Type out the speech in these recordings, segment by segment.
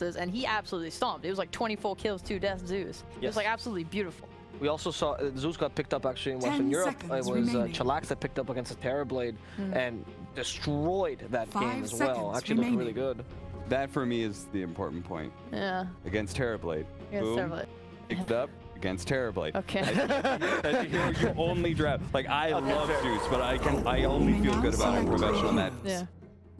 and he absolutely stomped. It was like 24 kills, 2 deaths, Zeus. It was like absolutely beautiful. We also saw Zeus got picked up actually in Western Europe. It was Chillax that picked up against a Terrorblade and destroyed that game as well. Actually looked really good. That for me is the important point. Yeah. Against Terrorblade. Against Terrorblade. Picked up against Terrorblade. Okay. As you, you only draft. Like I love Zeus, but I only feel good about a professional match. Yeah.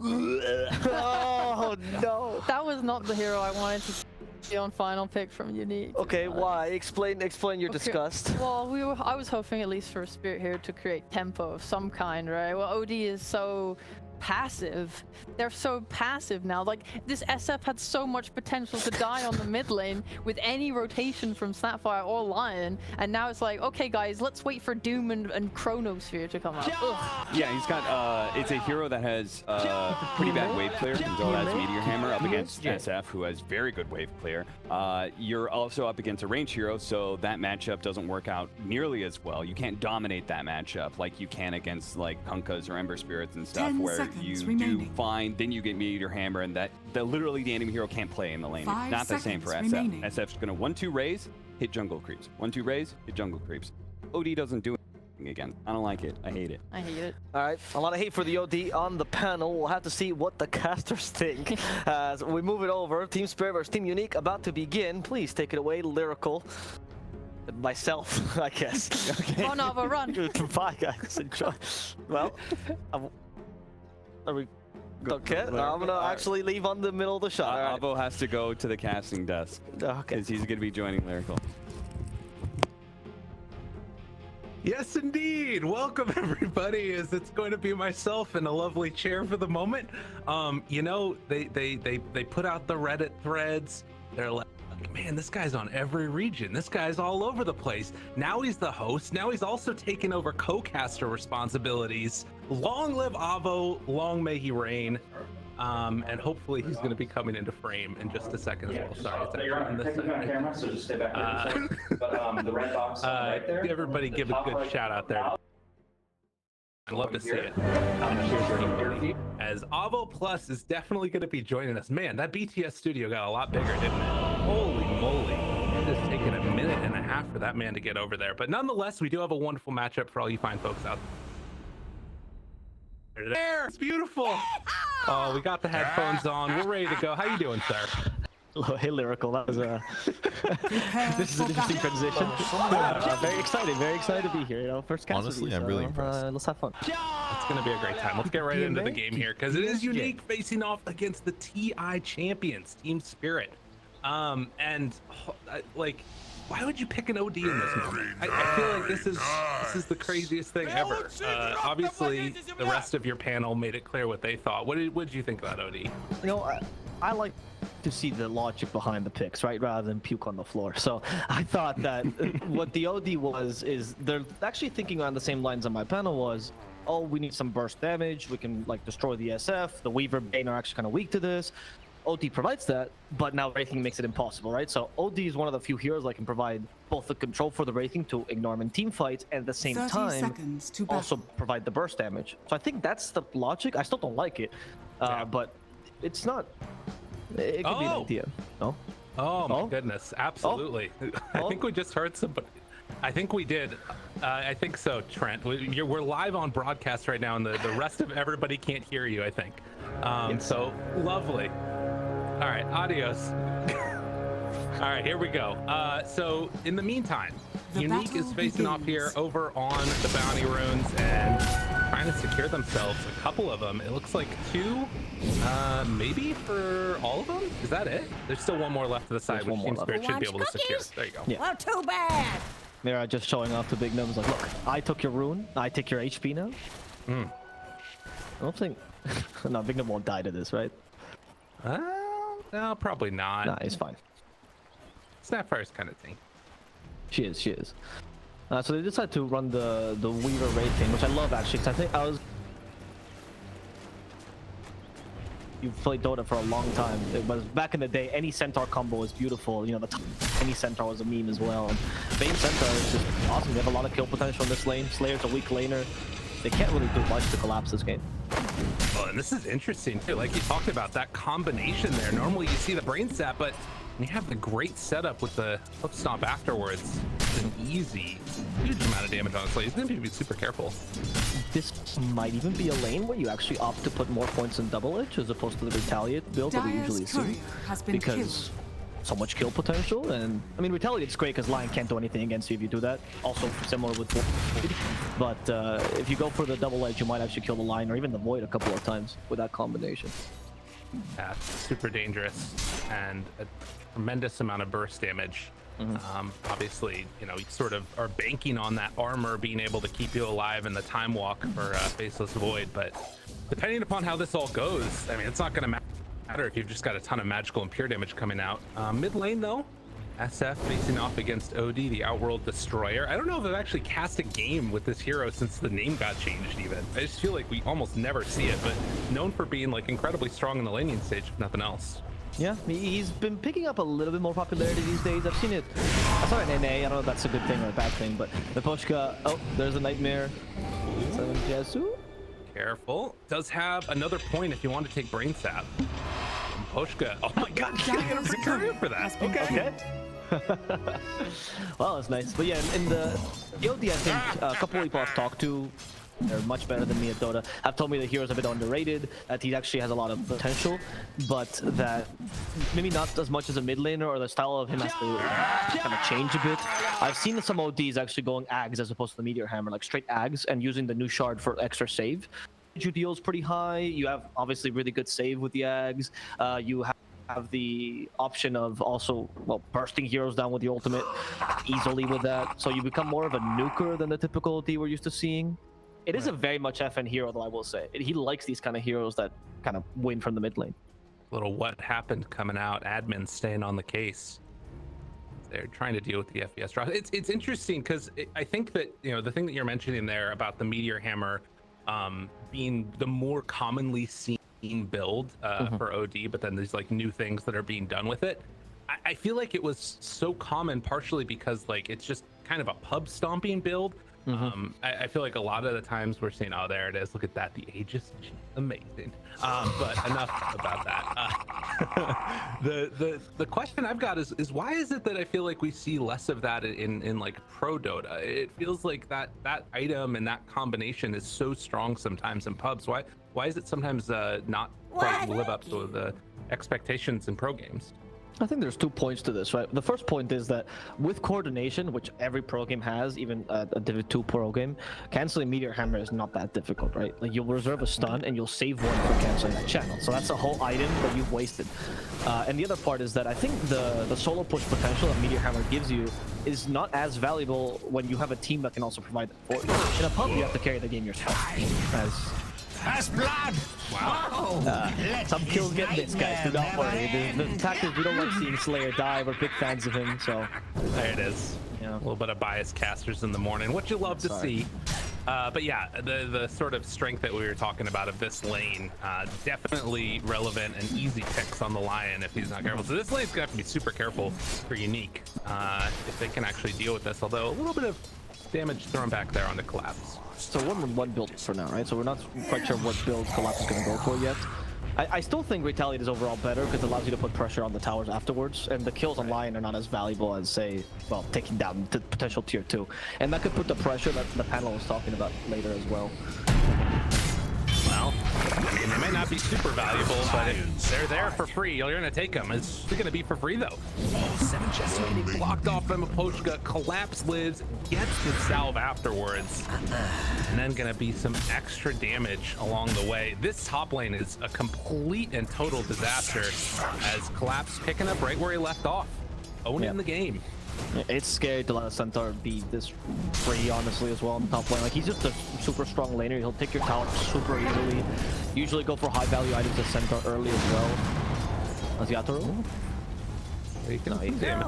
Oh no. That was not the hero I wanted to see on final pick from Unique. Okay, why? Explain your disgust. Well, I was hoping at least for a Spirit Hero to create tempo of some kind, right? Well, OD is so passive. They're so passive now. Like, this SF had so much potential to die on the mid lane with any rotation from Sapphire or Lion, and now it's like, okay guys, let's wait for Doom and Chronosphere to come out. Yeah, he's got it's a hero that has pretty bad wave clear. Dota has Meteor Hammer up against SF, who has very good wave clear. You're also up against a range hero, so that matchup doesn't work out nearly as well. You can't dominate that matchup like you can against like Kunkas or Ember Spirits and stuff, where you do fine, then you get Meteor Hammer, and that literally the enemy hero can't play in the lane. It's not the same for SF. SF's gonna 1-2 raise, hit jungle creeps. 1-2 raise, hit jungle creeps. OD doesn't do anything again. I don't like it. I hate it. I hate it. All right, a lot of hate for the OD on the panel. We'll have to see what the casters think as we move it over. Team Spirit versus Team Unique about to begin. Please take it away, Lyrical. Myself, I guess. Okay. Run, Avo, run. Bye, guys. Enjoy. Well, are we okay? I'm gonna actually leave on the middle of the shot. Avo has to go to the casting desk. Okay. Because he's gonna be joining Lyrical. Yes, indeed. Welcome, everybody. As it's going to be myself in a lovely chair for the moment. You know, they put out the Reddit threads. They're like, man, this guy's on every region. This guy's all over the place. Now he's the host. Now he's also taken over co-caster responsibilities. Long live Avo. Long may he reign. And hopefully he's going to be coming into frame in just a second as well. Sorry, it's you're on the camera, so just stay back there. But the red box right there. Everybody give a good shout out there. I'd love to see it. As Avo Plus is definitely going to be joining us. Man, that BTS studio got a lot bigger, didn't it? Holy moly. It has taken a minute and a half for that man to get over there. But nonetheless, we do have a wonderful matchup for all you fine folks out there. It's beautiful. Oh, we got the headphones on. We're ready to go. How you doing, sir? Hello, hey, Lyrical. That was this is an interesting transition. Very excited to be here. You know, first cast. Honestly, I'm really impressed. Let's have fun. It's gonna be a great time. Let's get right into the game here because it is Unique facing off against the TI champions, Team Spirit. Like, why would you pick an OD in this moment? I feel like this is the craziest thing ever. Obviously, the rest of your panel made it clear what they thought. What did you think about OD? You know, I like to see the logic behind the picks, right, rather than puke on the floor. So I thought that what the OD was is they're actually thinking on the same lines on my panel was, oh, we need some burst damage. We can like destroy the SF. The Weaver Bane are actually kind of weak to this. OD provides that, but now Wraithing makes it impossible, right? So OD is one of the few heroes that can provide both the control for the Wraithing to ignore him in team fights and at the same time also provide the burst damage. So I think that's the logic. I still don't like it, but it's not. It could be an idea. No? Oh my goodness, absolutely. I think we just heard somebody. I think we did. I think so, Trent. We're live on broadcast right now, and the rest of everybody can't hear you, I think. So lovely. All right, adios. All right, here we go. So in the meantime, Unique is facing off here over on the bounty runes and trying to secure themselves a couple of them. It looks like 2, maybe for all of them. Is that it? There's still one more left to the side, which Team Spirit should be able to secure. There you go. Yeah. Well, too bad. Mira just showing off the big numbers like, look, I took your rune, I take your HP now. I don't think no, Big Num won't die to this, right? No, probably not. Nah, it's fine. Snapfire's kind of thing. She is. So they decided to run the Weaver Wraithing, which I love actually, because I think you've played Dota for a long time. It was back in the day, any Centaur combo was beautiful. You know, any Centaur was a meme as well. And Bane Centaur is just awesome. They have a lot of kill potential in this lane. Slayer's a weak laner. They can't really do much to collapse this game. Well, and this is interesting too. Like you talked about that combination there. Normally you see the brain sap, but when you have the great setup with the hook stomp afterwards, it's an easy, huge amount of damage on the slate. He's gonna be super careful. This might even be a lane where you actually opt to put more points in double edge as opposed to the retaliate build that we usually see, because so much kill potential. And I mean, retaliate's great because Lion can't do anything against you if you do that. Also similar with Void. But if you go for the double edge, you might actually kill the Lion or even the Void a couple of times with that combination. Yeah, super dangerous and a tremendous amount of burst damage. Obviously, you know, you sort of are banking on that armor being able to keep you alive in the time walk for Faceless Void, but depending upon how this all goes, I mean, it's not going to matter if you've just got a ton of magical and pure damage coming out. Mid lane though, SF facing off against OD, the Outworld Destroyer. I don't know if I've actually cast a game with this hero since the name got changed even. I just feel like we almost never see it, but known for being like incredibly strong in the laning stage, if nothing else. Yeah, he's been picking up a little bit more popularity these days. I've seen it. I saw it in NA. I don't know if that's a good thing or a bad thing, but the Pushka. Oh, there's a Nightmare. Jesu. Careful. Does have another point if you want to take Brain Sap. Pushka. Oh my god, you gotta get a free for that. Okay. Well, that's nice. But yeah, in the OD, I think a couple of people I've talked to, they're much better than me at Dota, have told me the hero's a bit underrated, that he actually has a lot of potential, but that maybe not as much as a mid laner, or the style of him has to kind of change a bit. I've seen some ODs actually going Ags as opposed to the Meteor Hammer, like straight Ags, and using the new shard for extra save. Your deal's pretty high. You have obviously really good save with the Ags. You have the option of also, well, bursting heroes down with the ultimate easily with that. So you become more of a nuker than the typical OD we're used to seeing. It is a very much FN hero, though, I will say. He likes these kind of heroes that kind of win from the mid lane. Little what happened coming out. Admin staying on the case. They're trying to deal with the FPS drop. It's interesting because I think that, you know, the thing that you're mentioning there about the Meteor Hammer being the more commonly seen build for OD, but then there's like new things that are being done with it. I feel like it was so common partially because like it's just kind of a pub stomping build. I feel like a lot of the times we're saying, oh, there it is, look at that, the Aegis, amazing. But enough about that. The question I've got is why is it that I feel like we see less of that in like pro Dota? It feels like that item and that combination is so strong sometimes in pubs. Why is it sometimes not quite live up to the expectations in pro games? I think there's 2 points to this, right? The first point is that with coordination, which every pro game has, even a Div2 pro game, canceling Meteor Hammer is not that difficult, right? Like you'll reserve a stun and you'll save one for canceling that channel. So that's a whole item that you've wasted. And the other part is that I think the solo push potential that Meteor Hammer gives you is not as valuable when you have a team that can also provide that for you. In a pub, you have to carry the game yourself. As blood! Wow. Some kills get missed, guys. Do not worry. The fact is, we don't like seeing Slayer die. We're big fans of him, so there it is. Yeah. A little bit of biased casters in the morning, what you love to see. But yeah, the sort of strength that we were talking about of this lane, definitely relevant and easy picks on the Lion if he's not careful. So this lane's gonna have to be super careful for Unique if they can actually deal with this. Although a little bit of damage thrown back there on the Collapse. So 1-1 build for now, right? So we're not quite sure what build Collapse is going to go for yet. I still think Retaliate is overall better because it allows you to put pressure on the towers afterwards, and the kills on Lion are not as valuable as, say, well, taking down the potential tier 2. And that could put the pressure that the panel was talking about later as well. Well, I mean, they might not be super valuable, but if they're there for free, you're gonna take them. It's gonna be for free though. Oh, 7 chests are getting blocked off by Mapochka. Collapse lives, gets the salve afterwards, and then gonna be some extra damage along the way. This top lane is a complete and total disaster as Collapse picking up right where he left off, owning the game. It's scary to let a Centaur be this free, honestly, as well on the top lane. Like, he's just a super strong laner. He'll take your tower super easily. Usually go for high value items as Centaur early as well. Asiatoro?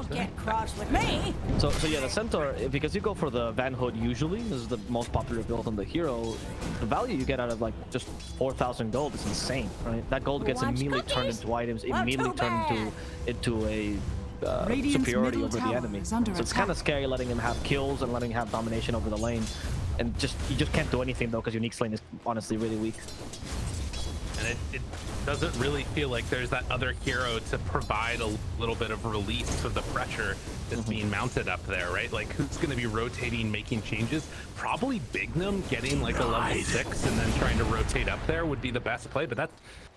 Get cross with me. So yeah, the Centaur, because you go for the Van Hood usually, this is the most popular build on the hero, the value you get out of like just 4,000 gold is insane, right? That gold gets immediately turned into items, immediately turned into a superiority over the enemy. So it's kind of scary letting him have kills and letting him have domination over the lane. And you just can't do anything though because Unique's lane is honestly really weak. And it doesn't really feel like there's that other hero to provide a little bit of release to the pressure that's being mounted up there, right? Like, who's going to be rotating, making changes? Probably Bignum getting like a level 6 and then trying to rotate up there would be the best play, but that's,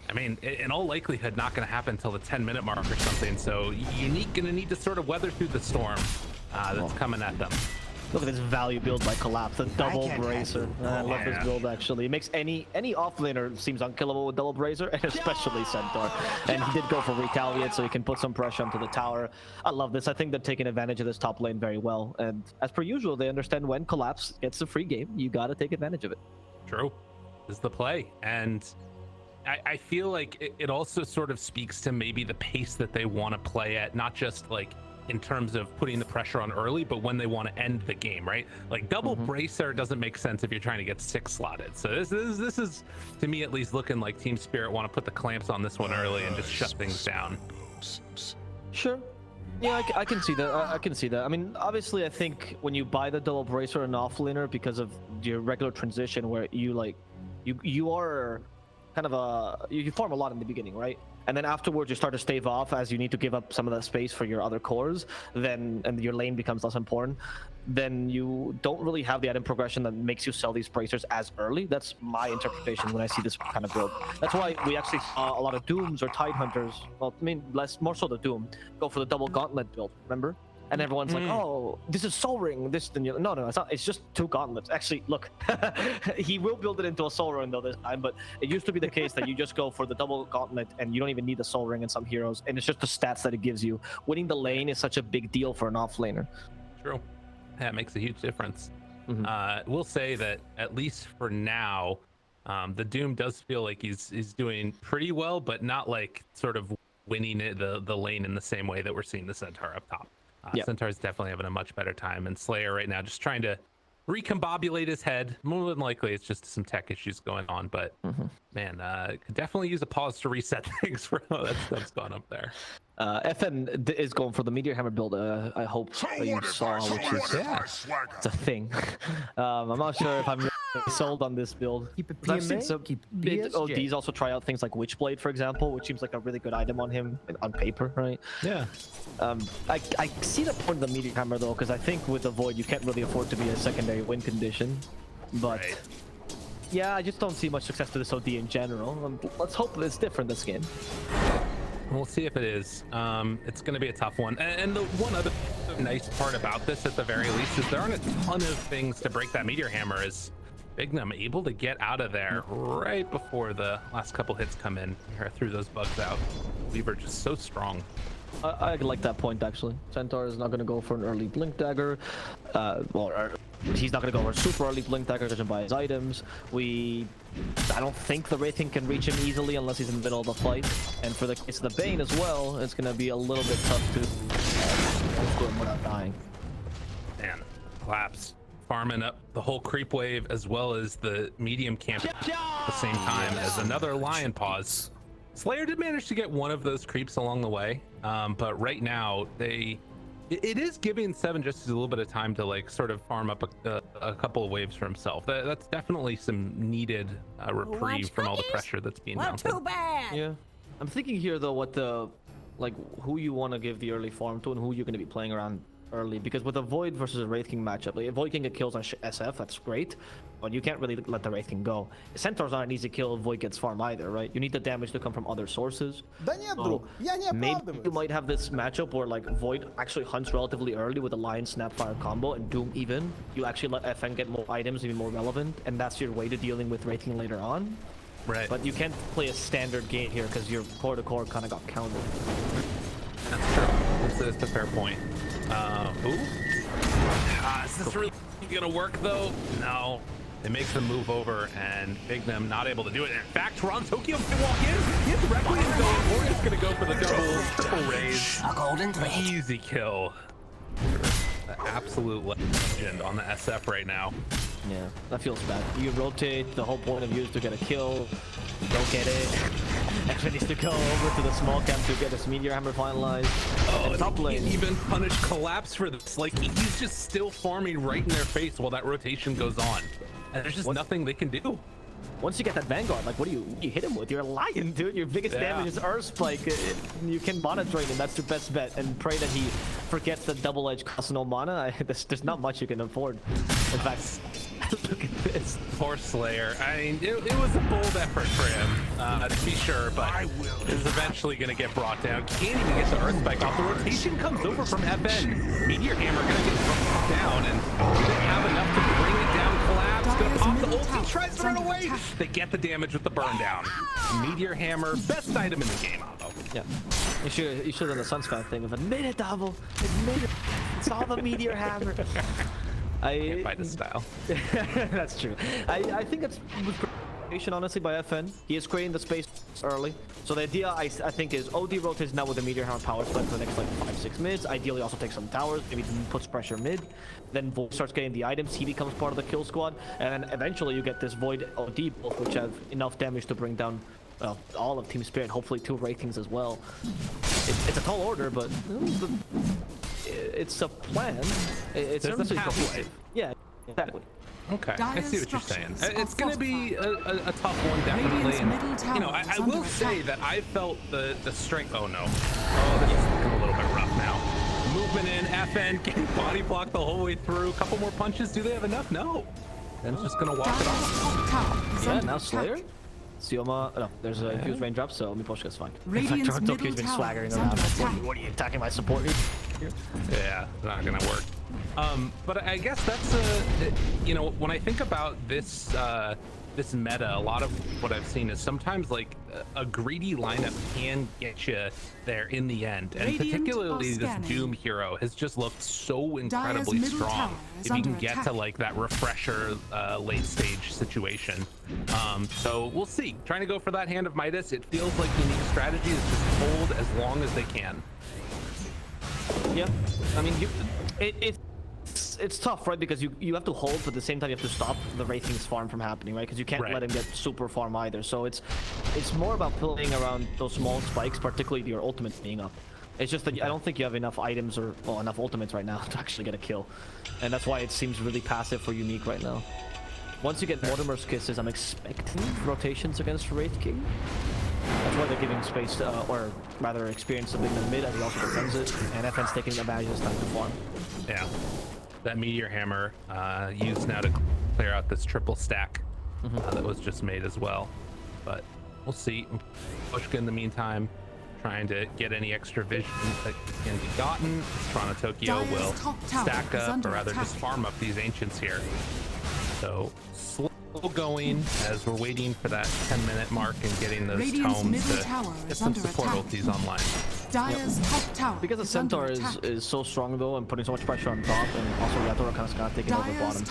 I mean, in all likelihood, not going to happen until the 10-minute mark or something. So Unique going to need to sort of weather through the storm that's coming at them. Look at this value build by Collapse, the double bracer. I love this build actually. It makes any offlaner seems unkillable with double bracer, and especially Centaur. And he did go for retaliate, so he can put some pressure onto the tower. I love this. I think they're taking advantage of this top lane very well. And as per usual, they understand when Collapse gets the free game, you got to take advantage of it. True, this is the play, and I feel like it also sort of speaks to maybe the pace that they want to play at, not just like in terms of putting the pressure on early, but when they want to end the game, right? Like double bracer doesn't make sense if you're trying to get 6 slotted. So this is to me at least looking like Team Spirit want to put the clamps on this one early and just shut things down. Sure. Yeah, I can see that. I can see that. I mean, obviously, I think when you buy the double bracer and offlaner because of your regular transition, where you are kind of you farm a lot in the beginning, right? And then afterwards you start to stave off as you need to give up some of that space for your other cores, and your lane becomes less important, then you don't really have the item progression that makes you sell these bracers as early. That's my interpretation when I see this kind of build. That's why we actually saw a lot of Dooms or Tidehunters, well, I mean, more so the Doom, go for the double gauntlet build, remember? And everyone's like, oh, this is Soul Ring. No, it's not. It's just 2 gauntlets. Actually, look, he will build it into a Soul Ring though this time, but it used to be the case that you just go for the double gauntlet and you don't even need the Soul Ring in some heroes, and it's just the stats that it gives you. Winning the lane is such a big deal for an offlaner. True. Yeah, it makes a huge difference. We'll say that at least for now, the Doom does feel like he's doing pretty well, but not like sort of winning the lane in the same way that we're seeing the Centaur up top. Centaur's definitely having a much better time, and Slayer right now just trying to recombobulate his head. More than likely, it's just some tech issues going on, but man, could definitely use a pause to reset things for how that stuff's gone up there. FN is going for the Meteor Hammer build. I hope you saw, which is it's a thing. I'm not sure if I'm really sold on this build. Keep it I've seen PMA, some keep big BSJ. ODs also try out things like Witchblade, for example, which seems like a really good item on him on paper, right? Yeah. I see the point of the Meteor Hammer though, because I think with the Void you can't really afford to be a secondary win condition. But yeah, I just don't see much success to this OD in general. Let's hope it's different this game. We'll see if it is. It's going to be a tough one. And the one other nice part about this, at the very least, is there aren't a ton of things to break that Meteor Hammer. Is Bignum able to get out of there right before the last couple hits come in, or threw those bugs out. Weaver just so strong. I like that point actually. Centaur is not going to go for an early Blink Dagger. He's not going to go for a super early Blink Dagger, doesn't buy his items. I don't think the Wraith King can reach him easily unless he's in the middle of the fight. And for the case of the Bane as well, it's going to be a little bit tough to go him without dying. Man, Collapse farming up the whole creep wave as well as the medium camp at the same time as another Lion Paws. Slayer did manage to get one of those creeps along the way, but right now it is giving Seven just a little bit of time to like sort of farm up a couple of waves for himself. That's definitely some needed reprieve from all the pressure that's being mounted. Too bad. Yeah, I'm thinking here though who you want to give the early farm to and who you're going to be playing around early, because with a Void versus a Wraith King matchup, like if Void King get kills on SF, that's great, but you can't really let the Wraith King go. Centaur's not an easy kill if Void gets farm either, right? You need the damage to come from other sources. So maybe you might have this matchup where like Void actually hunts relatively early with a Lion Snapfire combo and Doom even. You actually let FN get more items and be more relevant, and that's your way to dealing with Wraith King later on. Right. But you can't play a standard game here because your core to core kind of got countered. That's true. That's a fair point. Is this really gonna work though? No. They make the move over, and Bignum not able to do it. In fact, Ron Tokyo can walk in. He has Requiem going. We're just gonna go for the triple raise. A golden thread. Easy kill. The absolute legend on the SF right now. Yeah, that feels bad. You rotate, the whole point of you is to get a kill. Don't get it. Actually needs to go over to the small camp to get his Meteor Hammer finalized. Oh, and top he lane. can't even punish Collapse for this. Like, he's just still farming right in their face while that rotation goes on. And there's just nothing they can do. once you get that Vanguard, like, what do you hit him with? You're a lion, dude. Your biggest damage is Earth Spike. You can mana drain him. That's your best bet. And pray that he forgets the double-edged cost no mana. There's not much you can afford. In fact, look at this. Poor Slayer. I mean, it was a bold effort for him, to be sure, but is eventually going to get brought down. Can't even get the Earth Spike off. The rotation comes over from FN. Meteor Hammer going to get brought down, and didn't have enough to bring it down. Collapse. Going to pop the ulti. Tries to run away. They get the damage with the burn down. Meteor Hammer, best item in the game. Yeah. You should have done the Sunspout thing of admit it, Double. Admit it. It's all the Meteor Hammer. I can't fight this style. That's true. I think it's rotation, honestly, by FN. He is creating the space early. So the idea, I think, is OD rotates now with the Meteor Hammer power split for the next like 5-6 mids. Ideally, also takes some towers. Maybe puts pressure mid. Then Void starts getting the items. He becomes part of the kill squad, and then eventually you get this Void OD both, which have enough damage to bring down, well, all of Team Spirit. Hopefully 2 ratings as well. It's a tall order, but it's a plan. It's There's a pathway. Yeah, exactly. Okay, I see what you're saying. It's going to be a tough one, definitely. And, you know, I will say that I felt the strength. Oh no. Oh, this is looking a little bit rough now. Movement in, FN, getting body blocked the whole way through. A couple more punches. Do they have enough? No. And it's just going to walk it off. Yeah, now Slayer. Sioma, no, there's a infused raindrop, so Miposhka's fine. In fact, Tokyo's been swaggering around. What are you attacking my support here? Yeah, not gonna work. But I guess that's you know, when I think about this this meta, a lot of what I've seen is sometimes like a greedy lineup can get you there in the end, and particularly this Doom hero has just looked so incredibly strong. If you can get to like that refresher late stage situation, so we'll see. Trying to go for that hand of Midas, it feels like the unique strategy is just hold as long as they can. Yeah, I mean, it's tough, right? Because you have to hold, but at the same time you have to stop the Wraithing's farm from happening, right? Because you can't let him get super farm either. So it's more about playing around those small spikes, particularly your ultimate being up. It's just that I don't think you have enough items or enough ultimates right now to actually get a kill, and that's why it seems really passive for Unique right now. Once you get Mortimer's Kisses, I'm expecting rotations against Wraith King. That's why they're giving space, or rather experience to Big Man mid, as he also defends it, and FN's taking advantage of this time to farm. Yeah, that Meteor Hammer used now to clear out this triple stack that was just made as well. But we'll see. Pushka in the meantime, trying to get any extra vision that can be gotten. Toronto Tokyo will stack up, or rather just farm up these Ancients here. So slow going as we're waiting for that 10-minute mark and getting those tomes to get some support ultis online. Because the Centaur is so strong though, and putting so much pressure on top, and also Yatora kind of taking over bottom,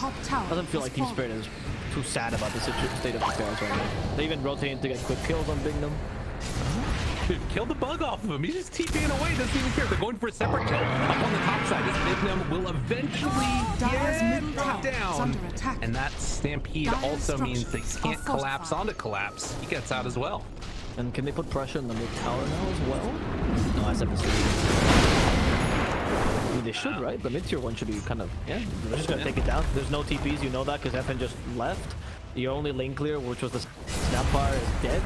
doesn't feel like Team Spirit is too sad about the state of affairs right now. They even rotating to get quick kills on Bignum. Dude, kill the bug off of him. He's just TPing away. Doesn't even care. They're going for a separate kill. Up on the top side, this Bignum will eventually get brought down. And that Stampede also means they can't collapse onto collapse. He gets out as well. And can they put pressure on the mid tower now as well? No, I said mistake. I mean, they should, right? The mid tier one should be kind of, yeah, they're just gonna take it down. There's no TPs, you know that, because FN just left. Your only lane clear, which was the Snapfire, is dead.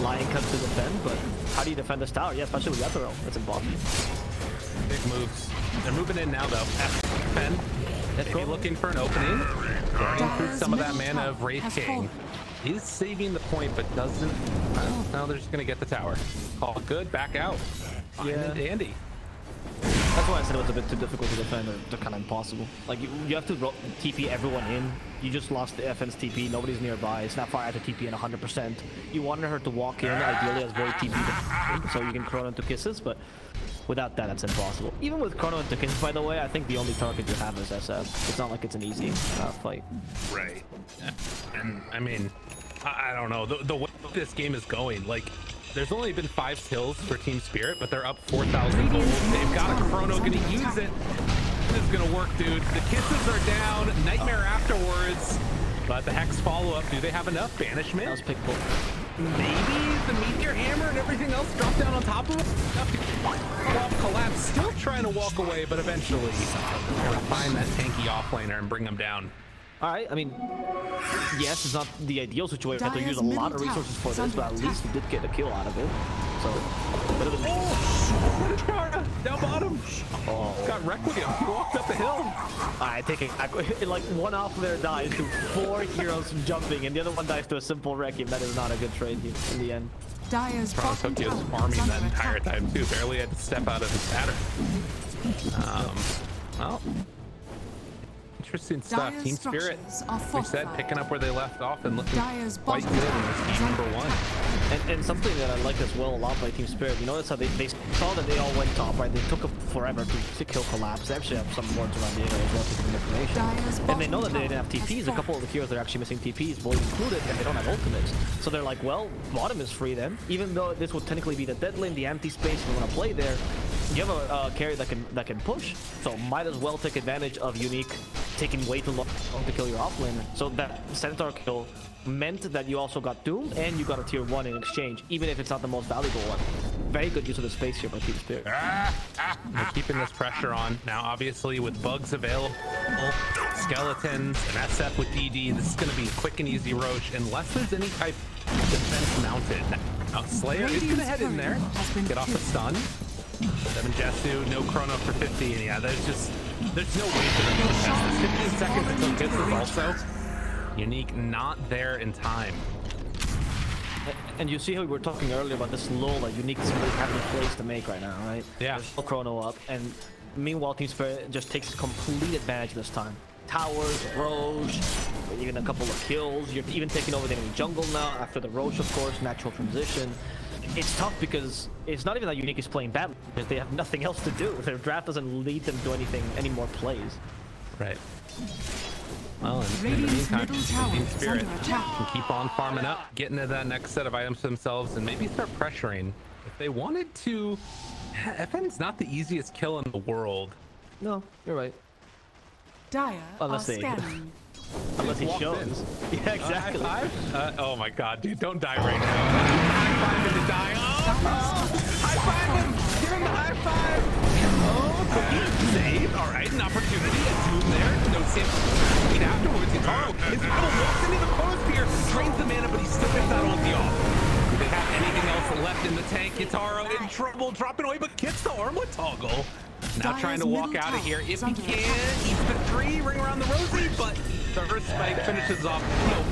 Lion comes to defend, but how do you defend this tower? Yeah, especially with Yatharo. That's impossible. Big moves. They're moving in now, though. FN, maybe looking for an opening. Burning through some of that mana of Wraith King. He's saving the point, but doesn't. No, they're just going to get the tower. Call good, back out. Fine and dandy. That's why I said it was a bit too difficult to defend, or kind of impossible. Like, you have to TP everyone in. You just lost the FN's TP, nobody's nearby. Snapfire had to TP in 100%. You wanted her to walk in, ideally as very TP, so you can Chrono into Kisses, but without that, it's impossible. Even with Chrono into Kisses, by the way, I think the only target you have is SF. It's not like it's an easy fight. Right. And, I mean, I don't know. The way this game is going, like, there's only been 5 kills for Team Spirit, but they're up 4,000 gold. They've got a Chrono, gonna use it. This is gonna work, dude. The Kisses are down, Nightmare afterwards, but the Hex follow-up, do they have enough banishment? That was pick pull. Maybe the Meteor Hammer and everything else drop down on top of it? Enough to pull off collapse, still trying to walk away, but eventually they're gonna find that tanky offlaner and bring him down. All right, I mean, yes, it's not the ideal situation. You have to use a lot of resources for this, but at least you did get a kill out of it. So, but it was... Down bottom. Oh. Got wrecked with him. He walked up the hill. I take it. Like one off there dies to 4 heroes jumping, and the other one dies to a simple wreck. That is not a good trade here in the end. Dire's bottom Tokyo's tower farming is that under entire attack. time too. Barely had to step out of his pattern. Well, interesting stuff. Dire's Team Spirit, structures are we said, fortified. picking up where they left off and looking Dire's quite bottom good in tower this is game under number 1. attack. And something that I like as well a lot by Team Spirit, you notice how they saw that they all went top, right? They took forever to kill Collapse. They actually have some wards around the area as well to give them information. Dire's And they know that bottom they didn't have tower TPs. has A couple of the heroes are actually missing TPs, Void included, and they don't have ultimates. So they're like, well, bottom is free then. Even though this would technically be the dead lane, the empty space, if you want to play there, you have a carry that can push. So might as well take advantage of Unique taking way too long to kill your offlaner. So that Centaur kill meant that you also got Doom and you got a tier 1 in exchange, even if it's not the most valuable one. Very good use of the space here by Team Spirit. They're keeping this pressure on. Now, obviously, with bugs available, skeletons, and SF with DD, this is going to be a quick and easy Roche, unless there's any type of defense mounted. Now, Slayer is going to head in there, get off the stun. 7 Jesu, no chrono for 50, and yeah, there's no way for them to test this. 15 seconds until hits is also Unique, not there in time. And you see how we were talking earlier about this lull that Unique is really having a place to make right now, right? Yeah. There's no chrono up, and meanwhile Team Spirit just takes complete advantage this time. Towers, Roche, even a couple of kills. You're even taking over the enemy jungle now after the Roche, of course, natural transition. It's tough because it's not even that Unique is playing badly, because they have nothing else to do. Their draft doesn't lead them to any more plays. Right. Well, in the meantime, Team Spirit can keep on farming up, getting to that next set of items themselves, and maybe start pressuring. If they wanted to, FN's not the easiest kill in the world. No, you're right. Dire Unless are they- scanning. Unless he walked shows. in. Yeah, exactly. High five? Oh my god, dude, don't die right now. High five him to die. Oh, high five him! Give him the high five! Oh, cookie save. Alright, an opportunity. A Doom there. No Sam. Afterwards, Yataro, his double walks into the chronosphere, drains the mana, but he still gets that ulti off. Do they have anything else left in the tank? Yataro in trouble, dropping away, but gets the armlet toggle. Now trying to walk out of here if he can. Eats the 3, ring around the rosy, but the Earth Spike finishes off.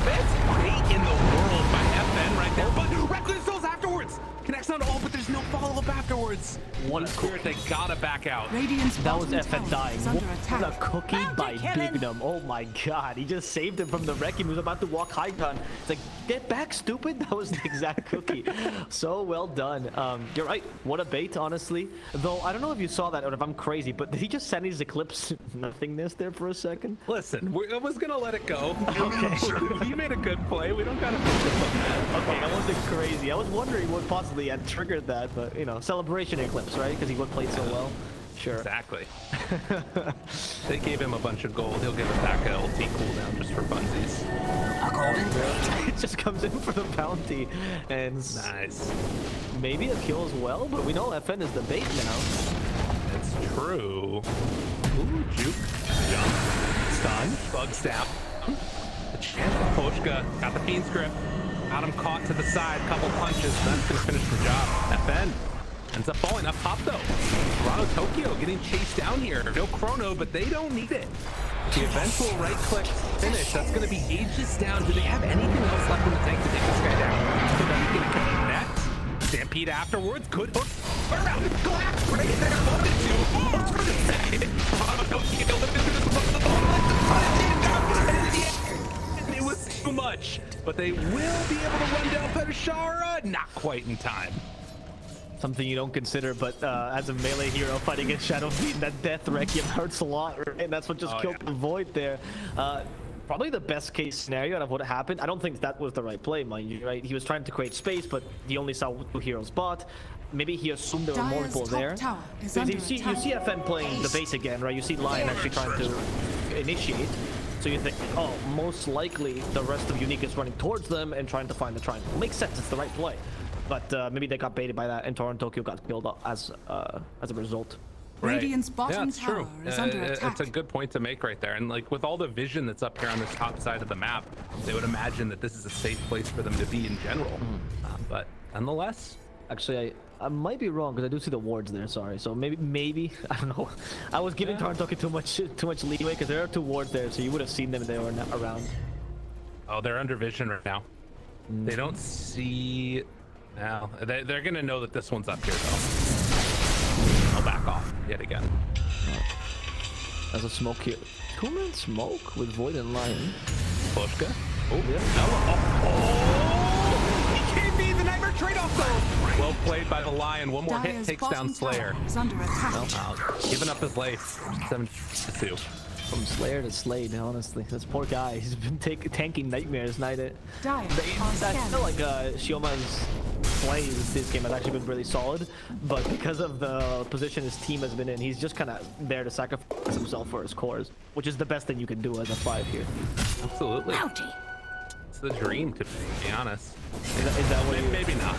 Best bait in the world by FN right there, but Reckless Souls afterwards. Connects on all, but there's no follow-up afterwards. One Spirit, they gotta back out. Radiant's That was bottom FN tower dying. is under What attack. a cookie by Bignum. Oh my god. He just saved him from the wreck. He was about to walk high gun. It's like, get back, stupid. That was the exact cookie. So well done. You're right. What a bait, honestly. Though, I don't know if you saw that or if I'm crazy, but did he just send his Eclipse nothingness there for a second? Listen, I was gonna let it go. Okay. You made a good play. We don't gotta focus on that. Okay, I wasn't crazy. I was wondering what possibly had triggered that, but, you know, celebration Eclipse, right? Because he would play so well. Sure. Exactly. They gave him a bunch of gold. He'll give it back at LT cooldown just for funsies. It just comes in for the bounty, and Nice. maybe a kill as well, but we know FN is the bait now. It's true. Ooh, juke. Jump. Stun. Bug stab. The chance of Poshka. Got the Fiend's grip. Got him caught to the side. Couple punches. That's gonna finish the job. FN ends up falling up top though. Toronto Tokyo getting chased down here. No chrono, but they don't need it. The eventual right click finish. That's gonna be Aegis down. Do they have anything else left in the tank to take this guy down? So that he can connect. Stampede afterwards. Good hook. Turn around. Collapse. Bring it there. Wanted to. Almost for the second. Toronto Tokyo. It was too much. But they will be able to run down Petashara. Not quite in time. Something you don't consider, but as a melee hero fighting against Shadow Fiend, that death Requiem hurts a lot, right? And that's what just killed the Void there. Probably the best case scenario out of what happened. I don't think that was the right play, mind you, right? He was trying to create space, but he only saw 2 heroes bot. Maybe he assumed there were more people there. Because you see FN playing the bait again, right? You see Lion actually trying to initiate. So you think, oh, most likely the rest of Unique is running towards them and trying to find the triangle. Makes sense, it's the right play. But maybe they got baited by that, and Toronto Tokyo got killed as a result. Radiant's Yeah, bottom it's true. tower is under attack. It's a good point to make right there. And like with all the vision that's up here on this top side of the map, they would imagine that this is a safe place for them to be in general. But nonetheless, Actually, I might be wrong because I do see the wards there. Sorry, so maybe I don't know. I was giving Tarntoki too much leeway because there are 2 wards there, so you would have seen them if they were not around. oh, they're under vision right now. They don't see. Now they're gonna know that this one's up here though. I'll back off yet again. There's a smoke here. 2-man smoke with Void and Lion. Pushka. Oh yeah. He gave me the nightmare trade-off though. Well played by the Lion. One more hit Dire's takes bottom down Slayer. tower is under attack. Giving up his life. 7-2. From Slayer to Slade, honestly. This poor guy. He's been tanking nightmares night it. Dire I are feel scanning. like Shioma's play this game has actually been really solid, but because of the position his team has been in, he's just kind of there to sacrifice himself for his cores, which is the best thing you can do as a 5 here. Absolutely. It's the dream, to be honest. Is that what Maybe not.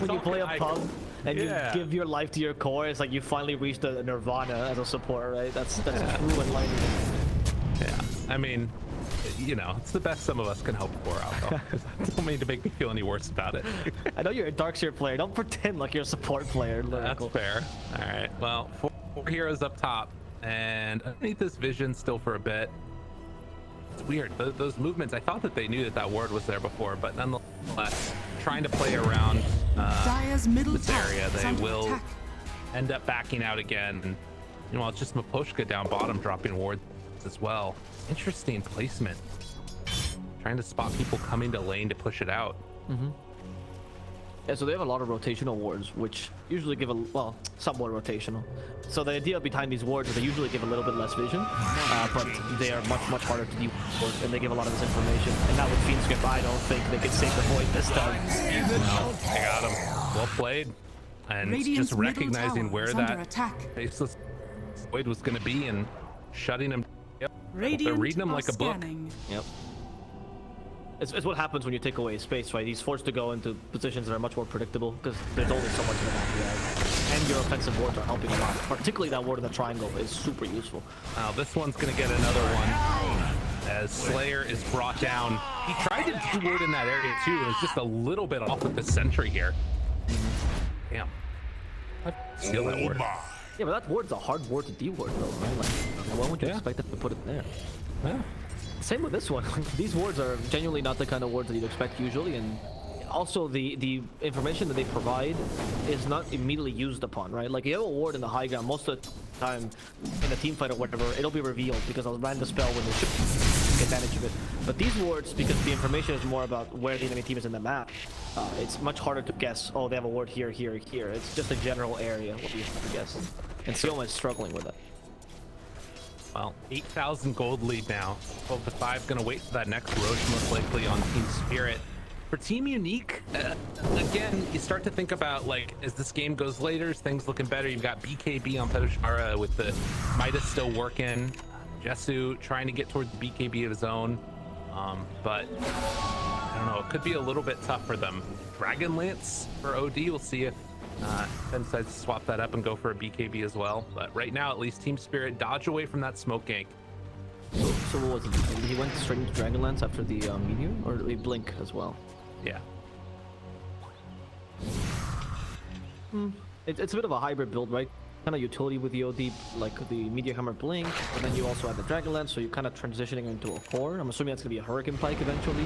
when you play a I- pub and Yeah. you give your life to your core, it's like you finally reached the nirvana as a support, right? That's true enlightenment. Yeah. I mean, you know, it's the best some of us can hope for out though. Don't mean to make me feel any worse about it. I know you're a Darkseer player. Don't pretend like you're a support player. That's Lyrical. fair. All right. Well, 4 heroes up top, and underneath this vision still for a bit. It's weird. Those movements. I thought that they knew that that ward was there before, but nonetheless, trying to play around Dire's middle this tower area, is they under will attack. end up backing out again. And you know, it's just Maposhka down bottom dropping wards as well. Interesting placement. Trying to spot people coming to lane to push it out. Yeah, so they have a lot of rotational wards, which usually give well, somewhat rotational. So the idea behind these wards is they usually give a little bit less vision, but they are much harder to deal with, and they give a lot of this information. And now with Fiend's Grip, I don't think they could save the Void this time. No, they got him. Well played. And Radiant's just middle recognizing tower where is under that attack. faceless Void was going to be and shutting him. Yep. Radiant They're reading him are like a book. scanning. Yep. It's what happens when you take away space, right? He's forced to go into positions that are much more predictable because there's only so much of the map you have. And your offensive wards are helping a lot. Particularly that ward in the triangle is super useful. Now this one's going to get another one as Slayer is brought down. He tried to do ward in that area too. It was just a little bit off with the sentry here. Damn. I'd steal that ward. Yeah, but that ward's a hard ward to de-ward though, right? Like, why would you expect them to put it there? Yeah. Same with this one. These wards are genuinely not the kind of wards that you'd expect usually, and also the information that they provide is not immediately used upon, right? Like you have a ward in the high ground, most of the time in a team fight or whatever, it'll be revealed because I'll land the spell when they should take advantage of it. But these wards, because the information is more about where the enemy team is in the map, it's much harder to guess, oh, they have a ward here, here, here. It's just a general area what you have to guess. And Sioma is struggling with that. Well, 8,000 gold lead now. 12-5, gonna wait for that next Roche most likely on Team Spirit. For Team Unique, again, you start to think about like, as this game goes later, is things looking better. You've got BKB on Pedoshara with the Midas still working. Jesu trying to get towards the BKB of his own. But I don't know, it could be a little bit tough for them. Dragonlance for OD, we'll see if Ben decides to swap that up and go for a BKB as well. But right now, at least Team Spirit dodge away from that smoke gank. So what was it? He went straight into Dragonlance after the meteor, or did he blink as well? Yeah. It's a bit of a hybrid build, right? Kind of utility with the OD, like the Meteor Hammer blink, but then you also have the Dragonlance, so you're kind of transitioning into a core. I'm assuming that's gonna be a Hurricane Pike eventually.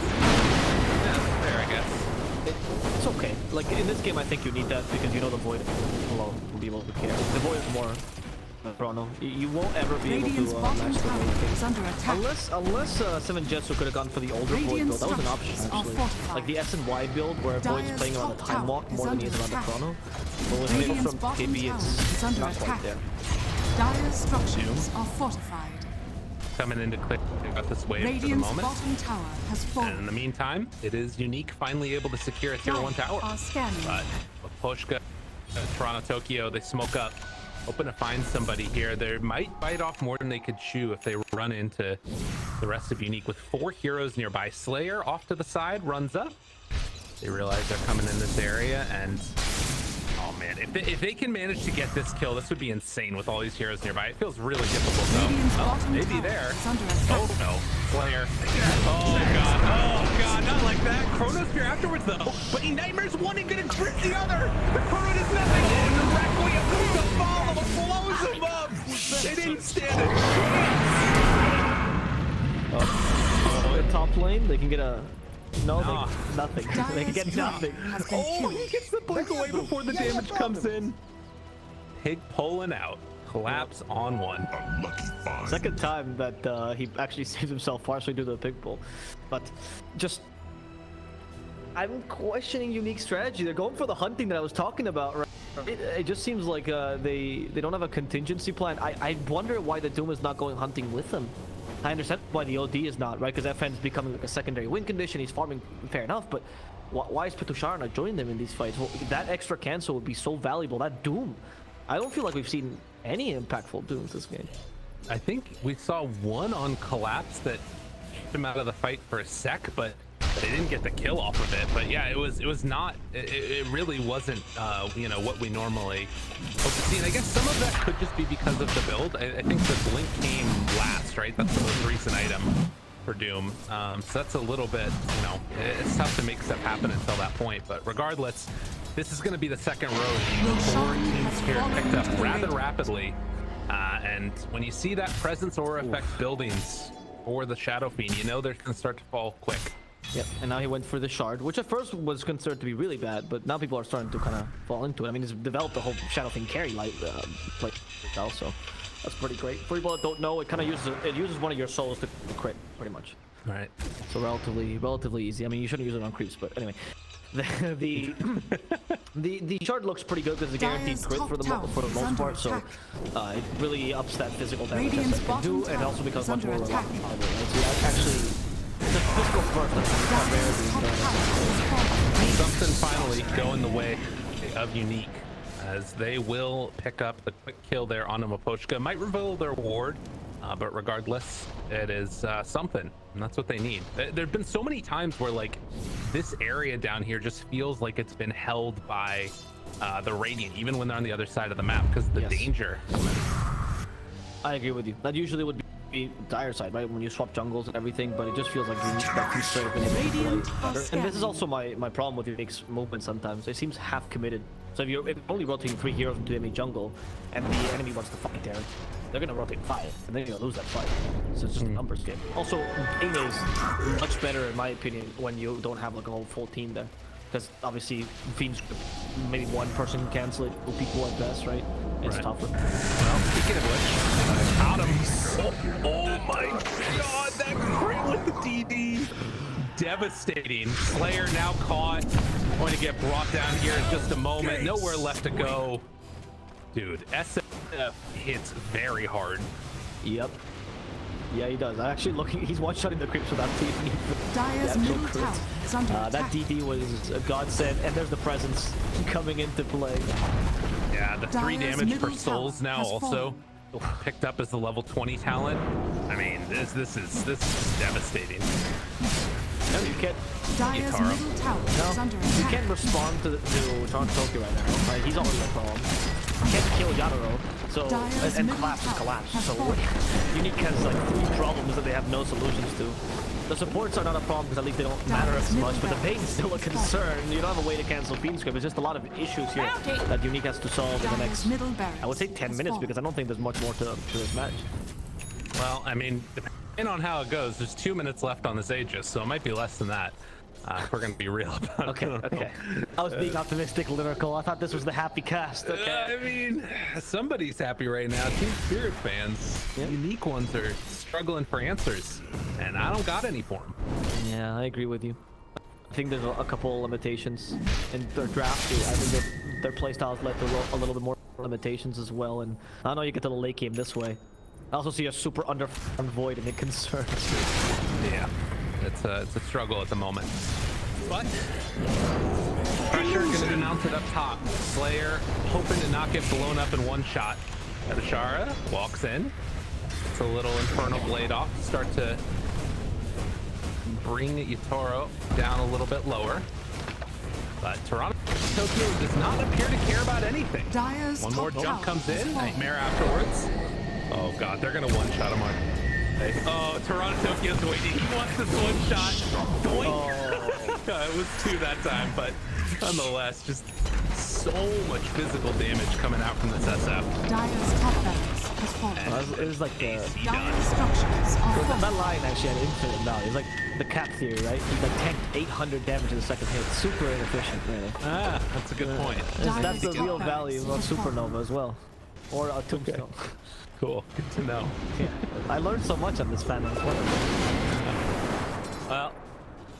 Yeah, fair, I guess. It's okay. Like in this game, I think you need that because you know the Void alone will be able to carry. The Void is more Chrono. You won't ever be Radiant's able to bottom match the tower Void. is under attack. Unless Seven Jetsu could have gone for the older Void Radiant build. That was an option structures are actually. fortified. Like the S and Y build where Void's Dire's playing around the top Time tower Walk is more than he is under around the attack. Chrono. But with Naval Radiant's from bottom KB, tower it's is under not quite attack. there. Dire's structures are fortified. Coming into clear, got this wave for the Radiant's moment. bottom tower has And in fallen. the meantime, it is Unique finally able to secure a tier 1 Dire tower. are scanning. But with Poshka, Toronto, Tokyo, they smoke up. Hoping to find somebody here. They might bite off more than they could chew if they run into the rest of Unique with 4 heroes nearby. Slayer off to the side, runs up. They realize they're coming in this area and, oh man, if they can manage to get this kill, this would be insane with all these heroes nearby. It feels really difficult Radiant's though. Oh, bottom maybe tower there. is under attack. Oh no, Slayer. Oh god, not like that. Chrono Spear afterwards though. But Nightmare's one and gonna grip the other. The Chrono does nothing. And the Requiem comes to follow and blows him up. They didn't stand a chance. Top lane, they can get a no, Nah. nothing. They can get nothing. Has been Oh, killed. he gets the blink away before the damage comes in. Pig pulling out. Collapse on one. Second time that he actually saves himself partially due to the pig pull. But just I'm questioning Unique strategy. They're going for the hunting that I was talking about, right? It just seems like they don't have a contingency plan. I wonder why the Doom is not going hunting with them. I understand why the OD is not, right? Because FN's becoming like a secondary win condition. He's farming, fair enough, but why is Petushar not joining them in these fights? Well, that extra cancel would be so valuable. That Doom, I don't feel like we've seen any impactful Dooms this game. I think we saw one on Collapse that took him out of the fight for a sec, but they didn't get the kill off of it. But yeah, it was not. It really wasn't. You know what we normally hope to see. And I guess some of that could just be because of the build. I think the blink came last, right? That's the most recent item for Doom. So that's a little bit. You know, it's tough to make stuff happen until that point. But regardless, this is going to be the second row. Four teams here picked up rather rapidly. And when you see that presence aura effect buildings for the Shadow Fiend, you know they're going to start to fall quick. Yep, and now he went for the shard, which at first was considered to be really bad, but now people are starting to kind of fall into it. I mean, he's developed the whole Shadow Fiend carry play style, so that's pretty great. For people that don't know, it kind of uses one of your souls to crit, pretty much. All right. So relatively easy. I mean, you shouldn't use it on creeps, but anyway. The shard looks pretty good because it's a guaranteed crit for the most part, so it really ups that physical damage that it can do, and also becomes much more reliable. Right? So actually, it's a physical burst that's Something finally going the way of Unique, as they will pick up the quick kill there on Mapochka. Might reveal their ward, but regardless, it is something, and that's what they need. There've been so many times where like this area down here just feels like it's been held by the Radiant, even when they're on the other side of the map, because the danger. I agree with you. That usually would be dire side, right? When you swap jungles and everything, but it just feels like Unique that feels straight up and able to play better. And this is also my problem with Unique's movement sometimes. It seems half committed. So if you're only rotating 3 heroes into enemy jungle, and the enemy wants to fight there, they're gonna rotate 5, and then you're gonna lose that fight. So it's just a numbers game. Also, game is much better in my opinion when you don't have like a whole full team there, because obviously Fiends, maybe one person can cancel it, 2 people at best, right? It's tougher. Well, speaking of which, got him. Oh my god, that crit with the DD. Devastating. Slayer now caught. Going to get brought down here in just a moment. Nowhere left to go. Dude, SF hits very hard. Yep. Yeah, he does. Actually, looking, he's one-shotting the creeps without TP. Dire's middle tower is under That attack. DD was a godsend, and there's the presence coming into play. Yeah, the 3 Dire's damage per middle souls tower now has also picked up as the level 20 talent. I mean, this is devastating. No, you can't. Dire's Taro. middle tower is under You attack. can't respond to Toronto Tokyo right now. Right? He's already a problem. You can't kill Yadaro. So Dire's and middle collapse is tower collapse. has So fallen. Unique has like 3 problems that they have no solutions to. The supports are not a problem because at least they don't matter as much, but the pain is still a concern. You don't have a way to cancel Fiend Script. It's just a lot of issues here that Unique has to solve in the Dire's next, middle barracks I would say 10 has minutes, fallen. because I don't think there's much more to this match. Well, I mean, depending on how it goes, there's 2 minutes left on this Aegis, so it might be less than that. If we're gonna be real about Okay, it. okay. I was being optimistic, lyrical. I thought this was the happy cast. Okay. I mean, somebody's happy right now. Team Spirit fans, Unique ones are struggling for answers, and I don't got any for them. Yeah, I agree with you. I think there's a couple limitations in their draft. I think their playstyles led to a little bit more limitations as well. And I know you get to the late game this way. I also see a super underfarmed Void, and it concerns me. Yeah, it's a struggle at the moment. But pressure going to be mounted up top. Slayer hoping to not get blown up in one shot. Adashara walks in. It's a little Infernal Blade off to start to bring Yatoro down a little bit lower. But Toronto Tokyo does not appear to care about anything. Dire's One more top jump tower comes is in, falling. nightmare afterwards. Oh god, they're gonna one-shot him on. Oh, Toronto Tokyo's waiting. He wants this one-shot. Doink! It was 2 that time, but nonetheless, just so much physical damage coming out from this SF. Dire's top barracks has fallen. It was like the Dire structures are that falling. line actually had infinite value. It's like the cap theory, right? He like tanked 800 damage in the second hit. Super inefficient, really. Ah, that's a good point. That's the Dire's real top value barracks of has fallen. Supernova as well, or a Tombstone. Cool, good to know. Yeah, I learned so much on this panel. It's wonderful. Well,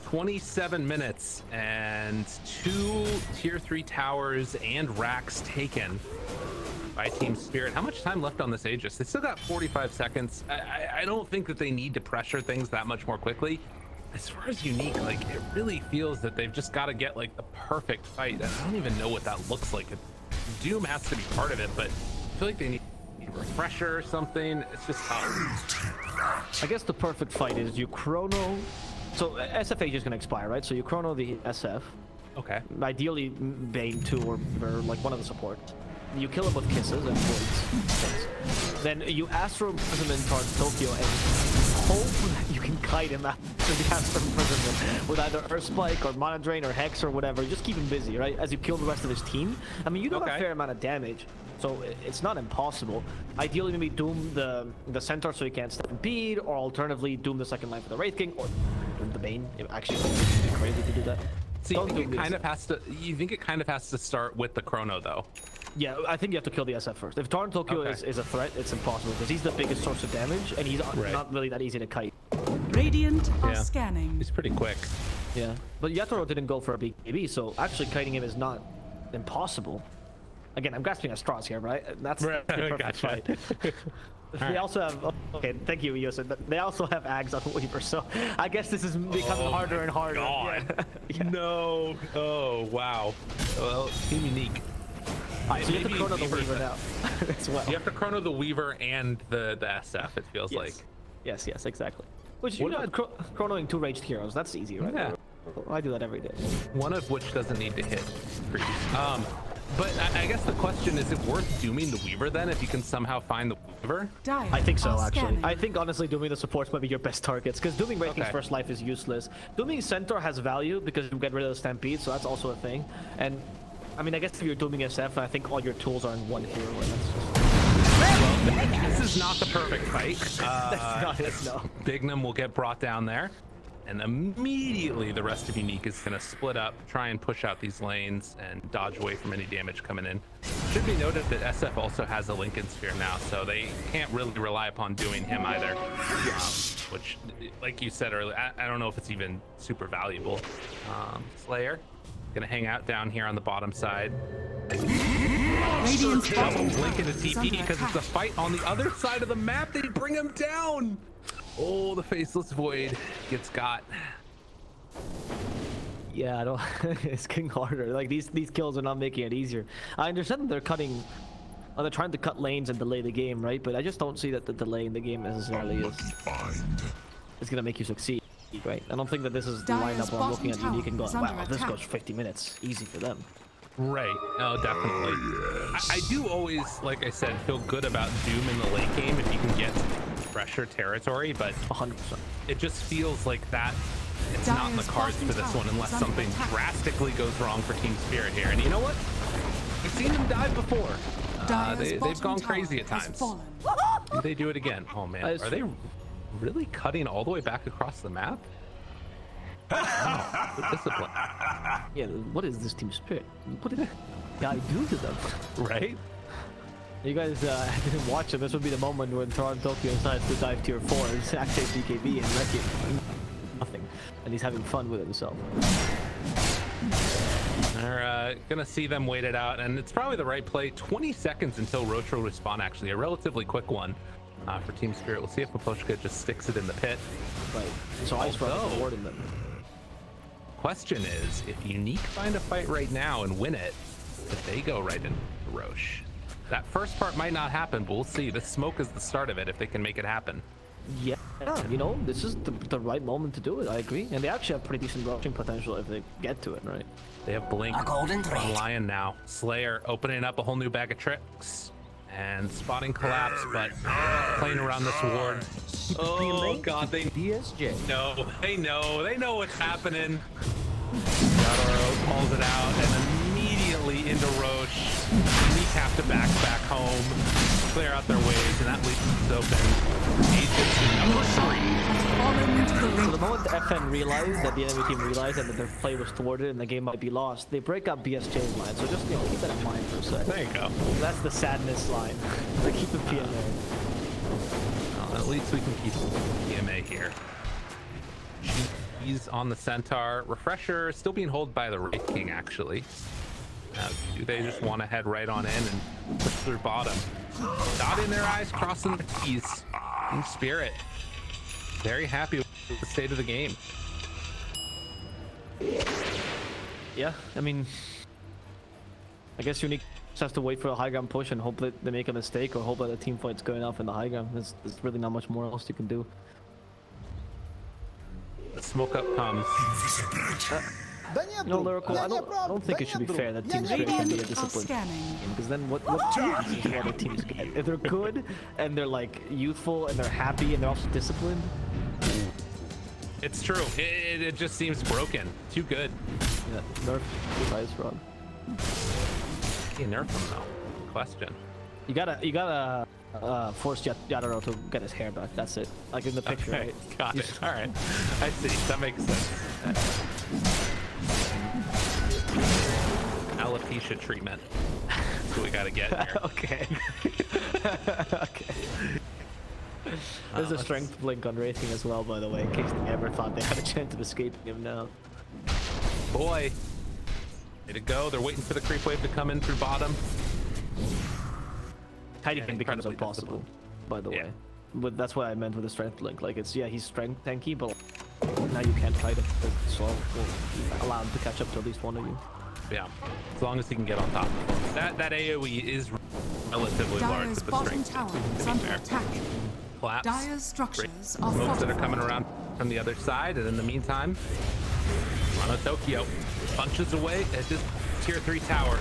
27 minutes and 2 tier 3 towers and racks taken by Team Spirit. How much time left on this Aegis? They still got 45 seconds. I don't think that they need to pressure things that much more quickly. As far as Unique, like, it really feels that they've just got to get like the perfect fight. I don't even know what that looks like. Doom has to be part of it, but I feel like they need a refresher or something. It's just tough. I guess the perfect fight is you chrono. So SFH is gonna expire, right? So you chrono the SF. Okay. Ideally Bane 2 or like one of the supports. You kill him with kisses and voids. Then you Astro Imprisonment towards Tokyo and hope you can kite him after the Astro Imprisonment with either Earth Spike or Mana Drain or Hex or whatever. Just keep him busy, right? As you kill the rest of his team. I mean, you do a fair amount of damage, so it's not impossible. Ideally, maybe Doom the Centaur so he can't step impede, or alternatively Doom the second line for the Wraith King, or Doom the Bane. It actually would be crazy to do that. So you think it kind of has to? You think it kind of has to start with the chrono, though? Yeah, I think you have to kill the SF first. If Toronto Tokyo is a threat, it's impossible because he's the biggest source of damage, and he's not really that easy to kite. Radiant are scanning. He's pretty quick. Yeah, but Yatoro didn't go for a big AB, so actually kiting him is not impossible. Again, I'm grasping at straws here, right? That's the perfect fight. They also have, okay, thank you, Yosa. They also have Ags on Weaver, so I guess this is becoming harder and harder. God. Yeah. No. Oh, wow. Well, Team Unique. Alright, so you have to chrono the Weaver now as well. You have to chrono the Weaver and the SF, it feels like. Yes, exactly. Which, you know, chronoing 2 ranged heroes, that's easy, right? Yeah. I do that every day. One of which doesn't need to hit for you. But I guess the question is it worth dooming the Weaver then if you can somehow find the Weaver? Dire I think so, are actually. scanning. I think honestly dooming the supports might be your best targets because dooming Wraith King's first life is useless. Dooming Centaur has value because you get rid of the Stampede, so that's also a thing. And I mean, I guess if you're dooming SF, I think all your tools are in one hero. And This is not the perfect fight. that's not it, no. Bignum will get brought down there. And immediately the rest of Unique is going to split up, try and push out these lanes and dodge away from any damage coming in. Should be noted that SF also has a Lincoln Sphere now, so they can't really rely upon doing him either. Which, like you said earlier, I don't know if it's even super valuable. Slayer, going to hang out down here on the bottom side. Radiant's Double bottom blink tower into is TP under because it's a attack. fight on the other side of the map. They bring him down. Oh, the Faceless Void gets got. Yeah, I don't. It's getting harder. Like these kills are not making it easier. I understand that they're cutting. They're trying to cut lanes and delay the game, right? But I just don't see that the delay in the game necessarily is gonna make you succeed, right? I don't think that this is the Dire's lineup where I'm looking at bottom Unique and tower going, is under wow, this attack. goes 50 minutes, easy for them. Right. Oh, definitely. I do always, like I said, feel good about Doom in the late game if you can get fresher territory, but 100%. it just feels like that it's not in the Dire's cards for bottom this tower one unless is under something attack. drastically goes wrong for Team Spirit here. And you know what? We've seen them dive before. Dire's They've bottom gone tower crazy at has times. fallen. Do they do it again? Oh man, That is are they true. really cutting all the way back across the map? Wow, the discipline, Yeah, what is this team spirit? What did guy do to them? right? You guys didn't watch it. This would be the moment when Toronto Tokyo decides to dive tier 4 and activate BKB and wreck it. Nothing. And he's having fun with himself. They're gonna see them wait it out, and it's probably the right play. 20 seconds until Roach will respawn, actually. A relatively quick one for Team Spirit. We'll see if Maposhka just sticks it in the pit. Right. So Ice Run is rewarding them. Question is, if Unique find a fight right now and win it, if they go right into Roche. That first part might not happen, but we'll see. The smoke is the start of it if they can make it happen. Yeah, you know, this is the right moment to do it. I agree, and they actually have pretty decent rushing potential if they get to it, right? They have Blink A golden thread. on Lion now. Slayer opening up a whole new bag of tricks and spotting collapse, but playing around this ward. Oh god, they know. They know what's happening. Yadoro calls it out and immediately into Roche. Kneecap to back home. Clear out their ways, and that leaves us open. Agency number 3. Fallen into the So ring. the moment FN realized that the enemy team realized that their play was thwarted and the game might be lost, they break up BSJ's line. So just, you know, keep that in mind for a sec. There you go. That's the sadness line. They keep the PMA. Well, at least we can keep PMA here. He's on the Centaur. Refresher still being held by the Wraith King, actually. Do they just want to head right on in and push through bottom? Dot in their eyes, crossing their T's. In spirit. Very happy with the state of the game. Yeah, I mean, I guess Unique just has to wait for a high ground push and hope that they make a mistake or hope that the team fight's going off in the high ground. There's really not much more else you can do. The smoke up comes. You know, Lyrical, I don't think it should be fair that Team Spirit can be a Radiant are disciplined scanning. team, because then what happens is other teams get. If they're good and they're like youthful and they're happy and they're also disciplined. It's true. It just seems broken. Too good. Yeah, nerf device Rob. Hey, nerf him though. Question. You gotta force Yadoro to get his hair back. That's it. Like in the picture, Okay, right? got it. All right. I see. That makes sense. Alopecia treatment. That's what we gotta get here. Okay. Okay. There's a strength blink on Racing as well, by the way, in case they ever thought they had a chance of escaping him now. Boy. Way to go. They're waiting for the creep wave to come in through bottom. Hiding Yeah, becomes incredibly impossible, by the Yeah. way. But that's what I meant with the strength blink. Like, it's, yeah, he's strength tanky, but now you can't fight him. So we'll allow him to catch up to at least one of you. Yeah. As long as he can get on top. That AoE is relatively large Dyer's with the bottom strength. tower to is be under fair. attack. Collapse. Dyer's structures are Smokes that are fortified. coming around from the other side, and in the meantime, Mono Tokyo punches away at this tier 3 tower.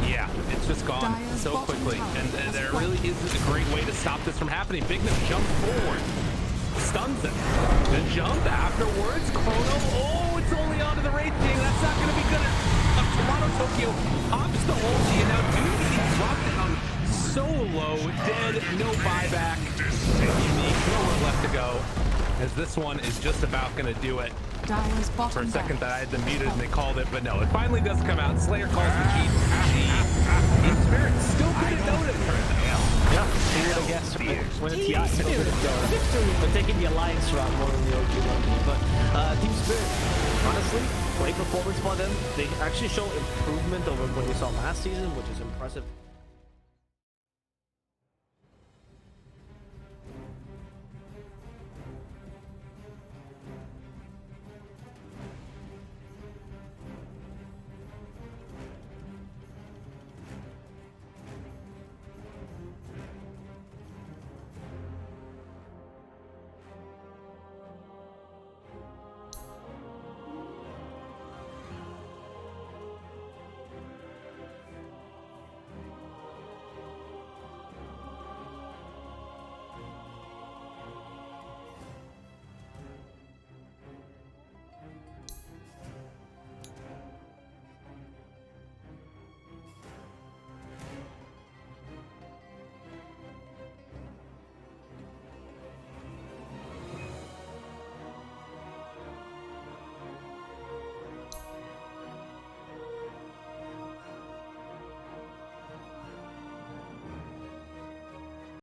Yeah, it's just gone Dyer's so bottom quickly, tower and has there fallen. really isn't a great way to stop this from happening. Bignum jumps forward, stuns him. The jump afterwards, Chrono, oh, it's only onto the Wraith King. That's not going to be good enough. Mono Tokyo pops the ulti, and now Dpc dropped down so low, dead, no buyback. Unique, nowhere left to go, as this one is just about going to do it. Dyer's For a bottom second that I had barracks them is muted and they fallen. called it, but no, it finally does come out. Slayer calls the cheat. Team Spirit still couldn't notice. Yeah, who would have guessed when it's Yacht, they're taking the Alliance route more than the OG one. But Team Spirit, honestly, great performance by them. They actually show improvement over what we saw last season, which is impressive.